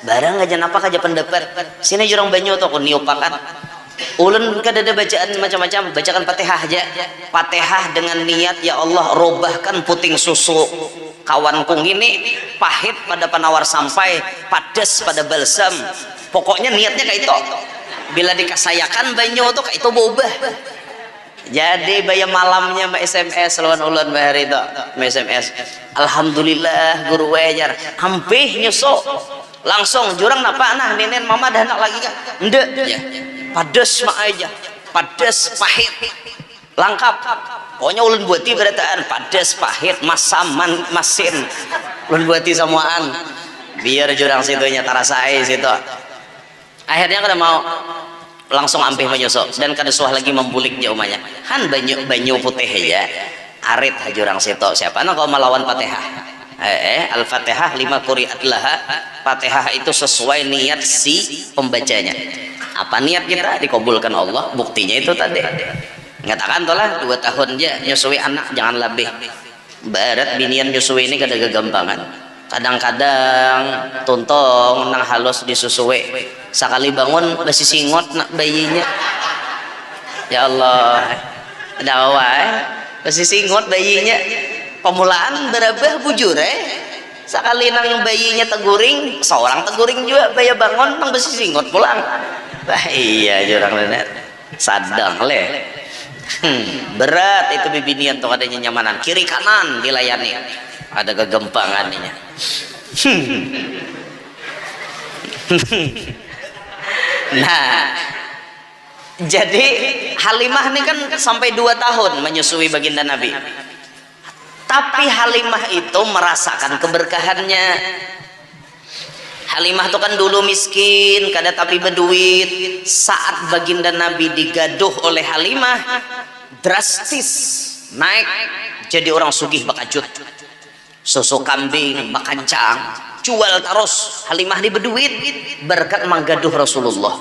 [SPEAKER 1] barang aja napa aja pendapat sini jurang banyu tuh aku niupakan ulun kada ada bacaan macam-macam bacakan Fatihah aja Fatihah dengan niat ya Allah robahkan puting susu kawanku ini pahit pada penawar sampai padas pada balsam pokoknya niatnya kayak itu bila dikasayakan banyu tuh kayak itu berubah. Jadi bayar malamnya mbak SMS lawan ulun bayar itu SMS alhamdulillah guru wajar hampir nyusuk langsung jurang napa nah nenen mama dah nak lagi kah ndek ya padas mak aja padas pahit lengkap pokoknya ulun buati berataan padas pahit masam masin ulun buati semuaan biar jurang situnya tarasai situ akhirnya kada mau langsung ampih menyusuk dan kada suah lagi membuliknya umanya han banyu putih ya arit jurang situ siapa nah kau melawan Fatihah Al-Fatihah 5 quri'at laha Fatihah itu sesuai niat si pembacanya apa niat kita dikabulkan Allah buktinya itu tadi ngatakan tolah 2 tahun aja nyusui anak jangan lebih barat binian nyusui ini kada gagampangan kadang-kadang tuntong nang halus disusui sekali bangun masih singot nak bayinya ya Allah dawa masih singot bayinya pemulaan berabah bujur sekali nang bayinya teguring seorang teguring juga bayi bangun nang masih singot pulang iya jurang bener sadang leh berat itu bibinian tuh adanya nyamanan kiri kanan dilayani ada kegempangannya nah jadi Halimah ini kan sampai 2 tahun menyusui baginda Nabi tapi Halimah itu merasakan keberkahannya. Halimah itu kan dulu miskin kada tapi berduit saat baginda Nabi digaduh oleh Halimah drastis naik jadi orang sugih bakajut susu kambing bakancang jual terus Halimah di berduit berkat menggaduh Rasulullah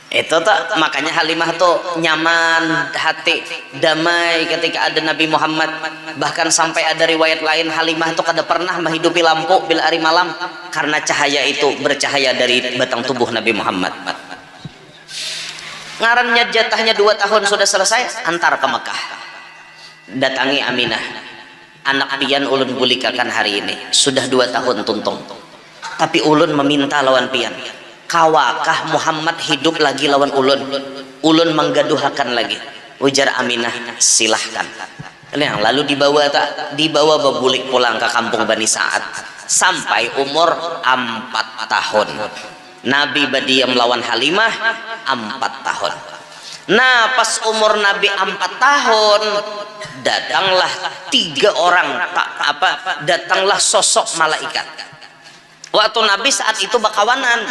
[SPEAKER 1] itu tak makanya Halimah tuh nyaman hati damai ketika ada Nabi Muhammad bahkan sampai ada riwayat lain Halimah tuh kada pernah menghidupi lampu bila hari malam karena cahaya itu bercahaya dari batang tubuh Nabi Muhammad. Ngarannya jatahnya 2 tahun sudah selesai antar ke Mekah datangi Aminah anak pian ulun bulikakan hari ini sudah 2 tahun tuntung tapi ulun meminta lawan pian kawakah Muhammad hidup lagi lawan ulun menggaduhakan lagi ujar Aminah silahkan lalu dibawa bebulik pulang ke kampung Bani Sa'ad sampai umur 4 tahun Nabi badiam lawan Halimah 4 tahun. Nah pas umur Nabi 4 tahun datanglah 3 orang datanglah sosok malaikat. Waktu Nabi saat itu bakawanan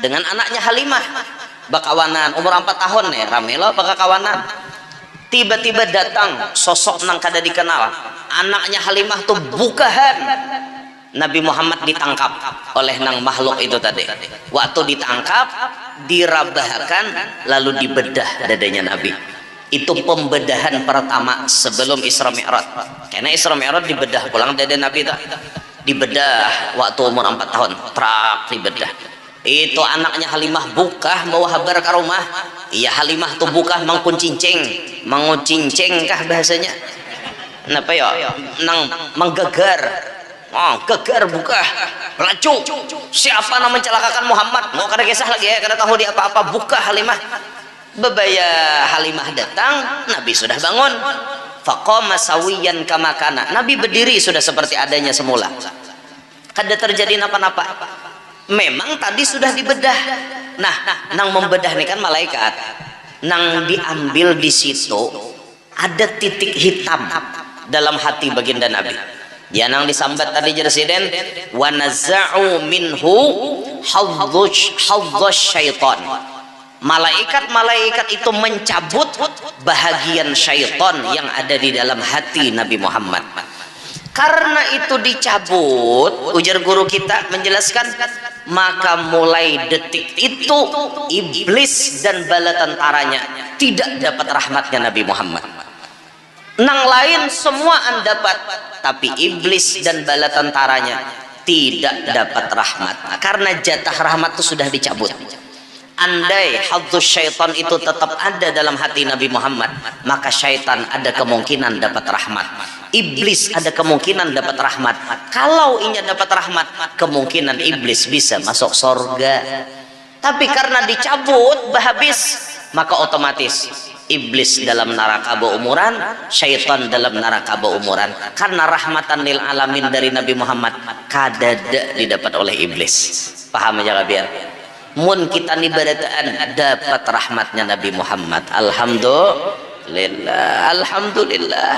[SPEAKER 1] dengan anaknya Halimah bakawanan umur 4 tahun ya ramelo bakawanan tiba-tiba datang sosok nang kada dikenal anaknya Halimah tuh bukahan Nabi Muhammad ditangkap oleh nang makhluk itu tadi waktu ditangkap dirabahkan lalu dibedah dadanya Nabi itu pembedahan pertama sebelum Isra Mi'raj karena Isra Mi'raj dibedah pulang dada Nabi tak dibedah waktu umur 4 tahun trak dibedah itu anaknya Halimah buka bawa habar ke rumah iya Halimah tuh buka mangkuncincing mangucincing kah bahasanya kenapa ya nang menggegar geger buka pelacung, siapa yang mencelakakan Muhammad, mau kada kisah lagi ya, kada tahu dia apa-apa, buka Halimah. Bebaya Halimah datang, Nabi sudah bangun. Faqama sawiyan kama kana, Nabi berdiri sudah seperti adanya semula, kada terjadi napa-napa. Memang tadi sudah dibedah. Nah, nang membedah ini kan malaikat, nang diambil di situ ada titik hitam dalam hati baginda Nabi. Ya nang disambat tadi jersiden, wa naza'u minhu hadzash syaitan. Malaikat-malaikat itu mencabut bahagian syaitan yang ada di dalam hati Nabi Muhammad. Karena itu dicabut, ujar guru kita menjelaskan, maka mulai detik itu iblis dan bala tentaranya tidak dapat rahmatnya Nabi Muhammad. Nang lain semua dapat, tapi iblis dan bala tentaranya tidak dapat rahmat, karena jatah rahmat itu sudah dicabut. Andai hadzus syaitan itu tetap ada dalam hati Nabi Muhammad, maka syaitan ada kemungkinan dapat rahmat, iblis ada kemungkinan dapat rahmat. Kalau inya dapat rahmat, kemungkinan iblis bisa masuk surga. Tapi karena dicabut habis, maka otomatis iblis dalam neraka beumuran, syaitan dalam neraka beumuran. Karena rahmatan lil alamin dari Nabi Muhammad kadada didapat oleh iblis. Paham aja biar mun kita nibadataan dapat rahmatnya Nabi Muhammad. Alhamdulillah, alhamdulillah,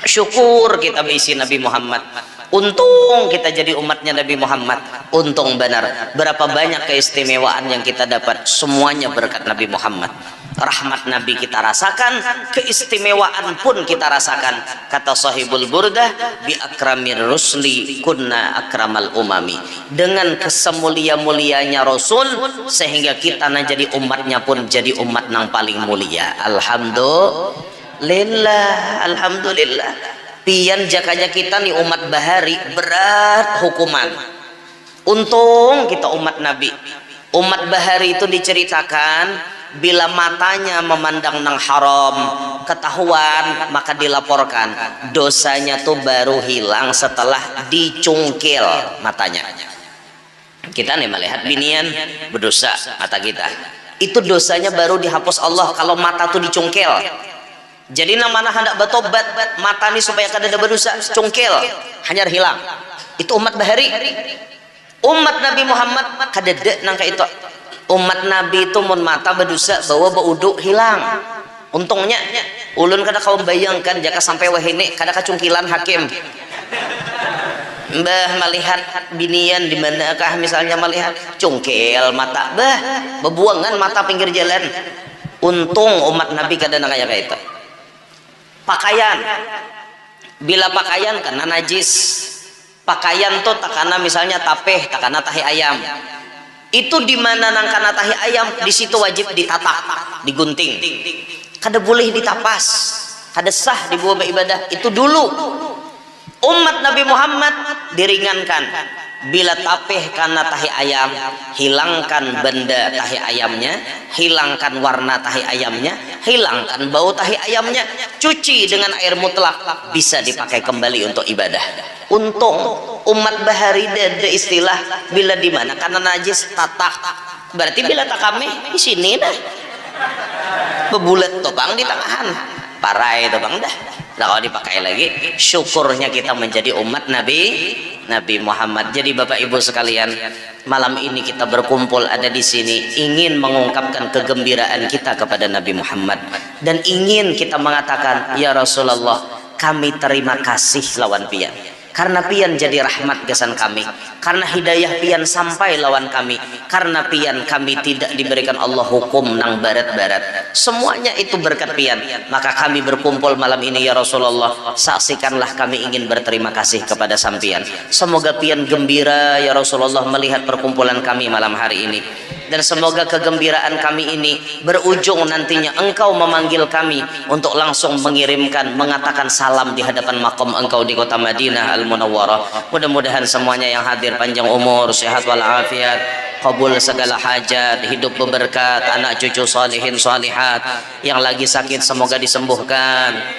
[SPEAKER 1] syukur kita berisi Nabi Muhammad. Untung kita jadi umatnya Nabi Muhammad, untung benar. Berapa banyak keistimewaan yang kita dapat, semuanya berkat Nabi Muhammad. Rahmat Nabi kita rasakan, keistimewaan pun kita rasakan. Kata sahibul burdah, bi akramir rusli kunna akramal umami, dengan kesemulia-mulianya Rasul sehingga kita jadi umatnya pun jadi umat yang paling mulia. Alhamdulillah, alhamdulillah. Pian jakanya kita nih umat bahari berat hukuman. Untung kita umat Nabi. Umat bahari itu diceritakan bila matanya memandang nang haram ketahuan, maka dilaporkan, dosanya tuh baru hilang setelah dicungkil matanya. Kita nih melihat binian berdosa, mata kita itu dosanya baru dihapus Allah kalau mata tuh dicungkil. Jadi nang mana hendak bertobat mata nih supaya kada ada berdosa, cungkil hanya hilang. Itu umat bahari. Umat Nabi Muhammad kada nang kayak itu. Umat Nabi itu mun mata berdosa bawa beuduk hilang. Untungnya ulun kada kau bayangkan jika sampai wahini kada kacungkilan hakim. Mbah melihat binian di manakah misalnya melihat cungkil mata, bah bebuangan mata pinggir jalan. Untung umat Nabi kada nang kayak itu. Pakaian, bila pakaian karena najis, pakaian tuh takana misalnya tapeh, takana tahi ayam. Itu di mana nang kana tahi ayam, di situ wajib ditatak, digunting. Kada boleh ditapas, kada sah dibawa beribadah. Itu dulu umat Nabi Muhammad diringankan. Bila tapeh kana tahi ayam, hilangkan benda tahi ayamnya, hilangkan warna tahi ayamnya, hilangkan bau tahi ayamnya, cuci dengan air mutlak, bisa dipakai kembali untuk ibadah. Untung umat bahari ada istilah bila di mana karena najis tatak, berarti bila tak kami di sini dah bebulat topang di tangan parai topang dah. Nah, kalau dipakai lagi, syukurnya kita menjadi umat Nabi Muhammad. Jadi Bapak Ibu sekalian, malam ini kita berkumpul ada di sini ingin mengungkapkan kegembiraan kita kepada Nabi Muhammad dan ingin kita mengatakan, ya Rasulullah, kami terima kasih lawan pian. Karena pian jadi rahmat gasan kami, karena hidayah pian sampai lawan kami, karena pian kami tidak diberikan Allah hukum nang barat-barat, semuanya itu berkat pian. Maka kami berkumpul malam ini ya Rasulullah, saksikanlah kami ingin berterima kasih kepada sampian. Semoga pian gembira ya Rasulullah melihat perkumpulan kami malam hari ini, dan semoga kegembiraan kami ini berujung nantinya engkau memanggil kami untuk langsung mengatakan salam di hadapan makom engkau di kota Madinah Al-Munawwarah. Mudah-mudahan semuanya yang hadir panjang umur, sehat walafiat, kabul segala hajat, hidup berberkat, anak cucu salihin salihat, yang lagi sakit semoga disembuhkan.